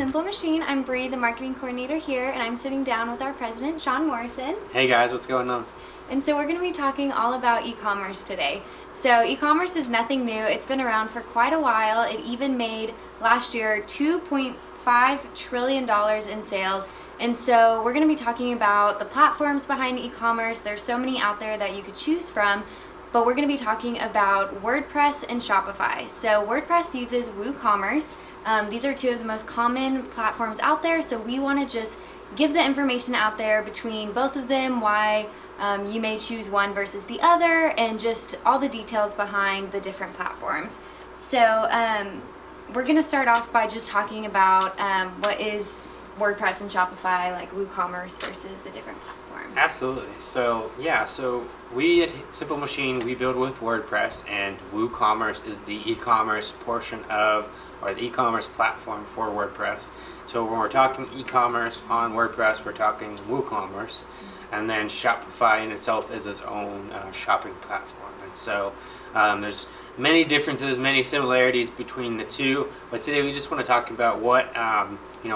Simplemachine. I'm Bree, the marketing coordinator here, and I'm sitting down with our president, Sean Morrison. Hey guys, what's going on? And so we're going to be talking all about e-commerce today. So e-commerce is nothing new. It's been around for quite a while. It even made last year $2.5 trillion in sales. And so we're going to be talking about the platforms behind e-commerce. There's so many out there that you could choose from, but we're going to be talking about WordPress and Shopify. So WordPress uses WooCommerce. These are two of the most common platforms out there, so we want to just give the information out there between both of them, why you may choose one versus the other, and just all the details behind the different platforms. So we're going to start off by just talking about what is WordPress and Shopify, like WooCommerce versus the different platforms. Absolutely. So we at Simplemachine, we build with WordPress, and WooCommerce is the e-commerce portion of, or the e-commerce platform for WordPress. So when we're talking e-commerce on WordPress, we're talking WooCommerce, and then Shopify in itself is its own shopping platform. And so there's many differences, many similarities between the two, but today we just want to talk about what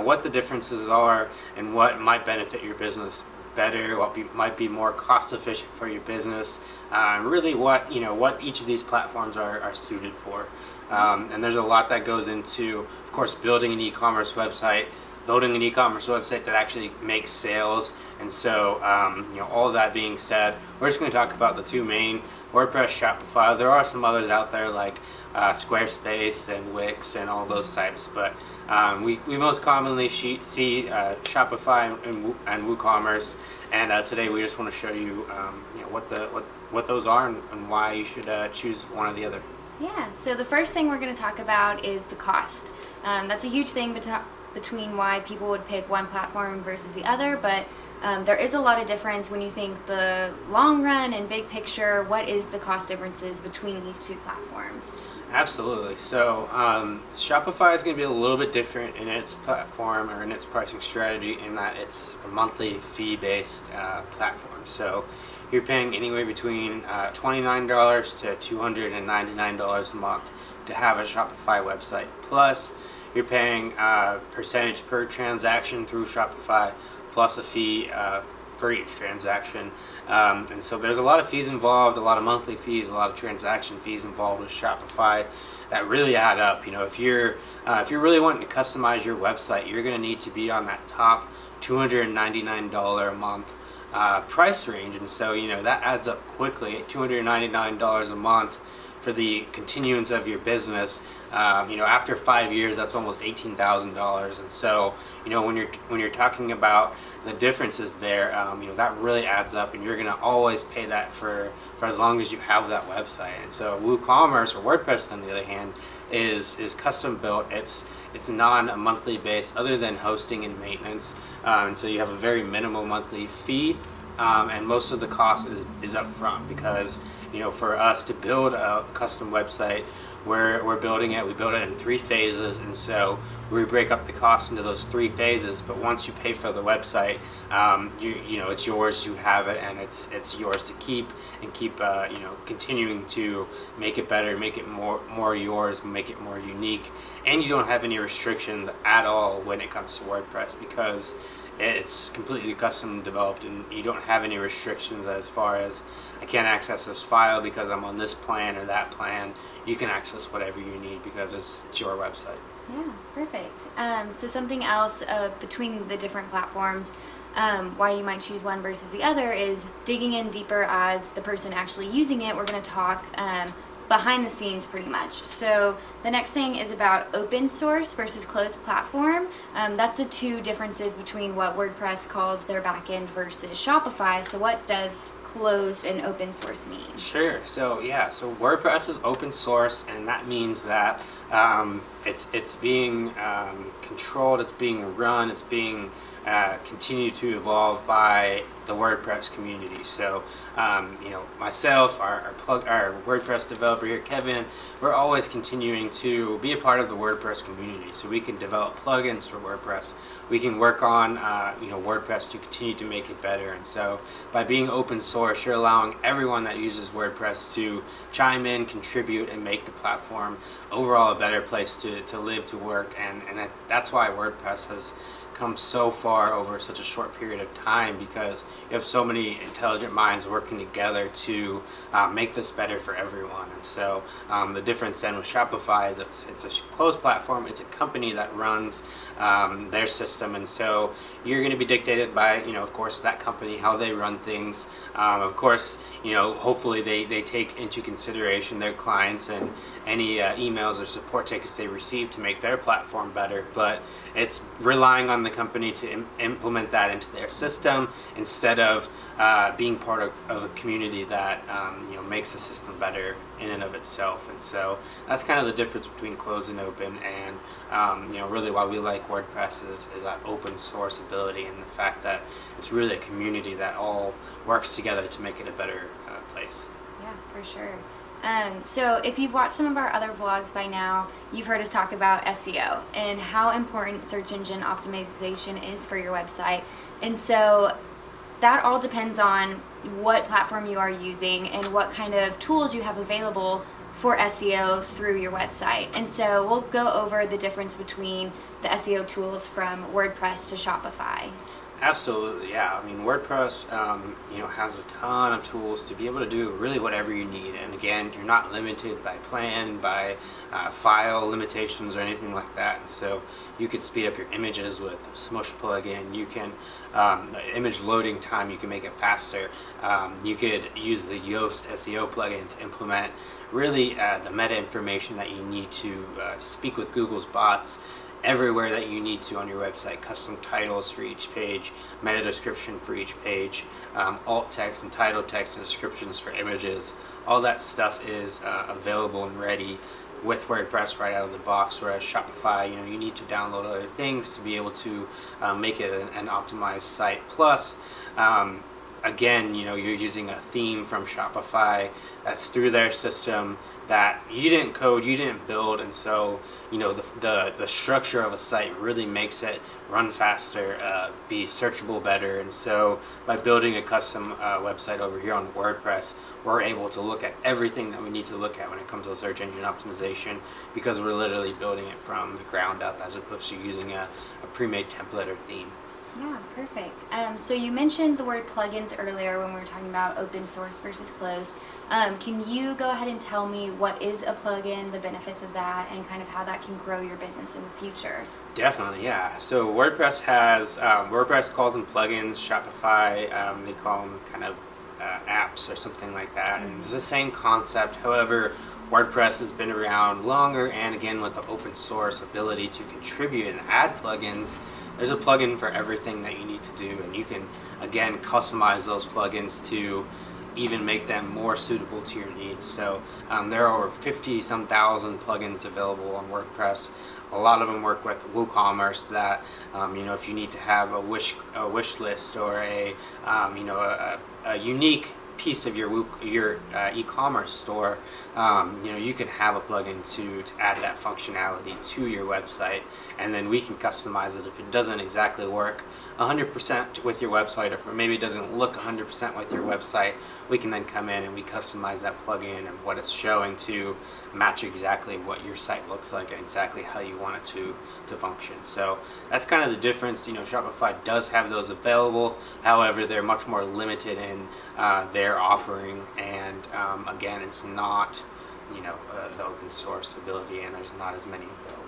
what the differences are and what might benefit your business better, what might be more cost efficient for your business, really what each of these platforms are suited for. And there's a lot that goes into, of course, building an e-commerce website, that actually makes sales. And so all of that being said, we're just going to talk about the two main, WordPress, Shopify. There are some others out there like Squarespace and Wix and all those types, but we most commonly see Shopify and WooCommerce, and today we just want to show you what those are and why you should choose one or the other. Yeah, so the first thing we're going to talk about is the cost. That's a huge thing between why people would pick one platform versus the other, but there is a lot of difference when you think the long run and big picture. What is the cost differences between these two platforms? Absolutely. So Shopify is going to be a little bit different in its platform or in its pricing strategy, in that it's a monthly fee-based platform. So you're paying anywhere between $29 to $299 a month to have a Shopify website. Plus, you're paying percentage per transaction through Shopify, plus a fee for each transaction. And so there's a lot of fees involved, a lot of monthly fees, a lot of transaction fees involved with Shopify that really add up. If you're really wanting to customize your website, you're going to need to be on that top $299 a month price range. And so that adds up quickly. $299 a month for the continuance of your business. After 5 years, that's almost $18,000. And so when you're talking about the differences there, that really adds up, and you're going to always pay that for as long as you have that website. And so WooCommerce, or WordPress on the other hand, is custom built. It's non-monthly based, other than hosting and maintenance. And so you have a very minimal monthly fee, and most of the cost is up front, because for us to build a custom website, we build it in 3 phases, and so we break up the cost into those 3 phases. But once you pay for the website, it's yours, you have it, and it's yours to keep, and keep continuing to make it better, make it more yours, make it more unique. And you don't have any restrictions at all when it comes to WordPress, because it's completely custom developed, and you don't have any restrictions as far as, I can't access this file because I'm on this plan or that plan. You can access whatever you need because it's your website. Yeah, perfect. So something else between the different platforms, why you might choose one versus the other, is digging in deeper as the person actually using it. We're going to talk behind the scenes pretty much. So the next thing is about open source versus closed platform. That's the two differences between what WordPress calls their backend versus Shopify. So what does closed and open source mean? Sure. So WordPress is open source, and that means that it's being controlled, it's being run, it's being continued to evolve by the WordPress community. So, myself, our WordPress developer here, Kevin, we're always continuing to be a part of the WordPress community. So we can develop plugins for WordPress. We can work on, WordPress to continue to make it better. And so by being open source, you're allowing everyone that uses WordPress to chime in, contribute, and make the platform overall a better place to live, to work. And that's why WordPress has come so far over such a short period of time, because you have so many intelligent minds working together to make this better for everyone. And so the difference then with Shopify is it's a closed platform. It's a company that runs their system, and so you're going to be dictated by, of course, that company, how they run things. Of course, hopefully they take into consideration their clients and any emails or support tickets they receive to make their platform better, but it's relying on the company to implement that into their system instead of being part of a community that makes the system better in and of itself. And so that's kind of the difference between closed and open, and really why we like WordPress is that open source ability and the fact that it's really a community that all works together to make it a better place. Yeah, for sure. So if you've watched some of our other vlogs by now, you've heard us talk about SEO and how important search engine optimization is for your website. And so that all depends on what platform you are using and what kind of tools you have available for SEO through your website. And so we'll go over the difference between the SEO tools from WordPress to Shopify. Absolutely, yeah. I mean, WordPress, has a ton of tools to be able to do really whatever you need. And again, you're not limited by plan, by file limitations or anything like that. And so you could speed up your images with the Smush plugin. You can, image loading time, you can make it faster. You could use the Yoast SEO plugin to implement really the meta information that you need to speak with Google's bots everywhere that you need to on your website. Custom titles for each page, meta description for each page, alt text and title text and descriptions for images. All that stuff is available and ready with WordPress right out of the box, whereas Shopify, you need to download other things to be able to make it an optimized site. Plus, again, you're using a theme from Shopify that's through their system that you didn't code, you didn't build, and so the structure of a site really makes it run faster, be searchable better. And so by building a custom website over here on WordPress, we're able to look at everything that we need to look at when it comes to search engine optimization, because we're literally building it from the ground up as opposed to using a pre-made template or theme. Yeah, perfect. So you mentioned the word plugins earlier when we were talking about open source versus closed. Can you go ahead and tell me what is a plugin, the benefits of that, and kind of how that can grow your business in the future? Definitely, yeah. So WordPress has, WordPress calls them plugins. Shopify, they call them kind of apps or something like that. And it's the same concept. However, WordPress has been around longer, and again, with the open source ability to contribute and add plugins, there's a plugin for everything that you need to do, and you can, again, customize those plugins to even make them more suitable to your needs. So there are over 50-some thousand plugins available on WordPress. A lot of them work with WooCommerce that, if you need to have a wish list or a unique piece of your e-commerce store, you can have a plugin to add that functionality to your website, and then we can customize it if it doesn't exactly work 100% with your website, or maybe it doesn't look 100% with your website. We can then come in and we customize that plugin and what it's showing to match exactly what your site looks like and exactly how you want it to function. So that's kind of the difference. Shopify does have those available. However, they're much more limited in their offering, and again, it's not the open source ability, and there's not as many available.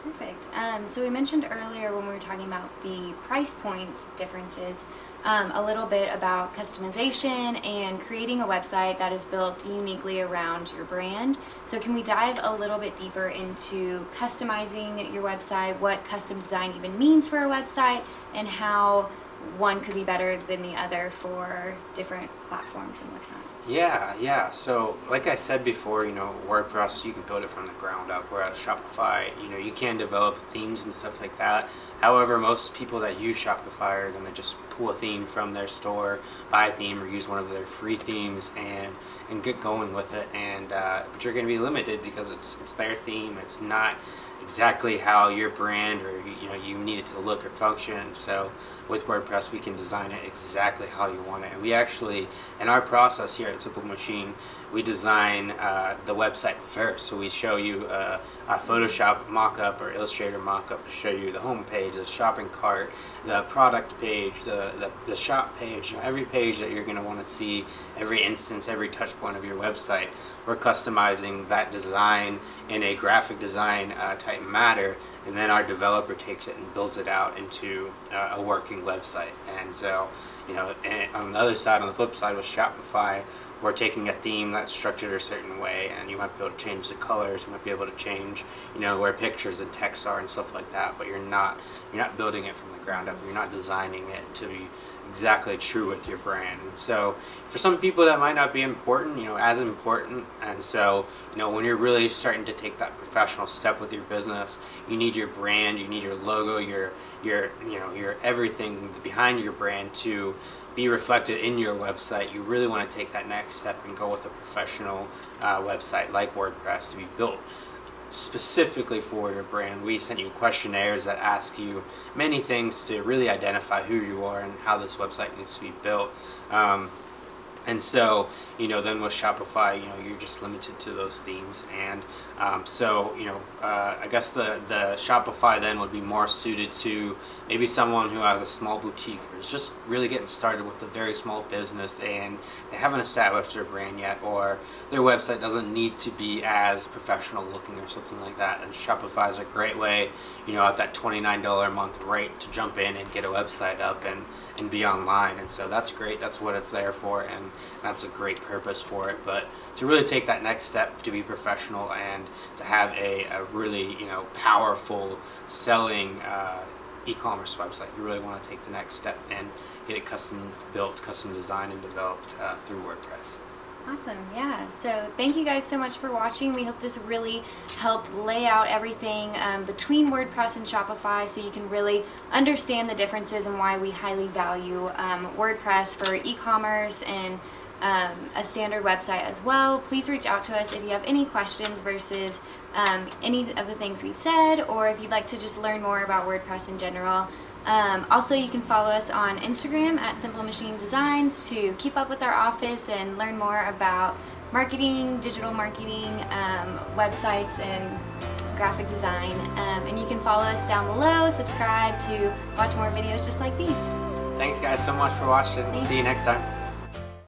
Perfect. So we mentioned earlier when we were talking about the price points differences, a little bit about customization and creating a website that is built uniquely around your brand. So can we dive a little bit deeper into customizing your website, what custom design even means for a website, and how one could be better than the other for different platforms and whatnot? Yeah. So, like I said before, WordPress, you can build it from the ground up, whereas Shopify, you can develop themes and stuff like that. However, most people that use Shopify are going to just pull a theme from their store, buy a theme, or use one of their free themes and get going with it. But you're going to be limited because it's their theme. It's not exactly how your brand or you need it to look or function. So with WordPress, we can design it exactly how you want it. And we actually, in our process here at Simplemachine, we design the website first. So we show you a Photoshop mock-up or Illustrator mock-up to show you the home page, the shopping cart, the product page, the shop page, every page that you're going to want to see, every instance, every touch point of your website. We're customizing that design in a graphic design type matter, and then our developer takes it and builds it out into a working website. And so, and on the other side, on the flip side with Shopify, we're taking a theme that's structured a certain way, and you might be able to change the colors, you might be able to change, where pictures and text are and stuff like that, but you're not building it from the ground up. You're not designing it to be exactly true with your brand. And so for some people that might not be important, as important. And so, when you're really starting to take that professional step with your business, you need your brand, you need your logo, your everything behind your brand to be reflected in your website. You really want to take that next step and go with a professional website like WordPress to be built specifically for your brand. We send you questionnaires that ask you many things to really identify who you are and how this website needs to be built. And so, then with Shopify, you're just limited to those themes. And I guess the Shopify then would be more suited to maybe someone who has a small boutique or is just really getting started with a very small business and they haven't established their brand yet, or their website doesn't need to be as professional looking or something like that. And Shopify is a great way, at that $29 a month rate to jump in and get a website up and be online. And so that's great. That's what it's there for, and that's a great purpose for it. But to really take that next step to be professional and to have a really powerful selling e-commerce website, you really want to take the next step and get it custom built, custom designed, and developed through WordPress. Awesome, yeah. So thank you guys so much for watching. We hope this really helped lay out everything between WordPress and Shopify so you can really understand the differences and why we highly value WordPress for e-commerce and a standard website as well. Please reach out to us if you have any questions versus any of the things we've said, or if you'd like to just learn more about WordPress in general. Also, you can follow us on Instagram at Simplemachine Designs to keep up with our office and learn more about marketing, digital marketing, websites, and graphic design. And you can follow us down below, subscribe to watch more videos just like these. Thanks guys so much for watching. See you next time.